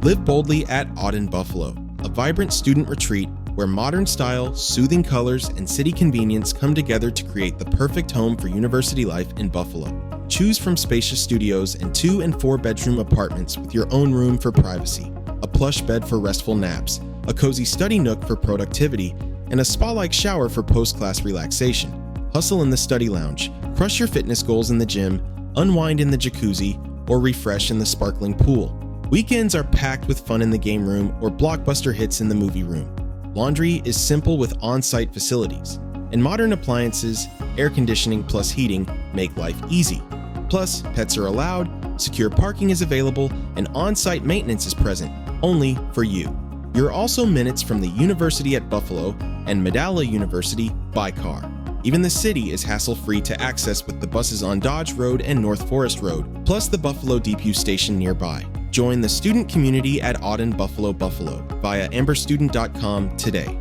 Live boldly at Auden Buffalo, a vibrant student retreat where modern style, soothing colors, and city convenience come together to create the perfect home for university life in Buffalo. Choose from spacious studios and 2- and 4-bedroom apartments with your own room for privacy, a plush bed for restful naps, a cozy study nook for productivity, and a spa-like shower for post-class relaxation. Hustle in the study lounge, crush your fitness goals in the gym, unwind in the jacuzzi, or refresh in the sparkling pool. Weekends are packed with fun in the game room or blockbuster hits in the movie room. Laundry is simple with on-site facilities, and modern appliances, air conditioning plus heating make life easy. Plus, pets are allowed, secure parking is available, and on-site maintenance is present, only for you. You're also minutes from the University at Buffalo and Medalla University by car. Even the city is hassle-free to access with the buses on Dodge Road and North Forest Road, plus the Buffalo DPU station nearby. Join the student community at Auden Buffalo via amberstudent.com today.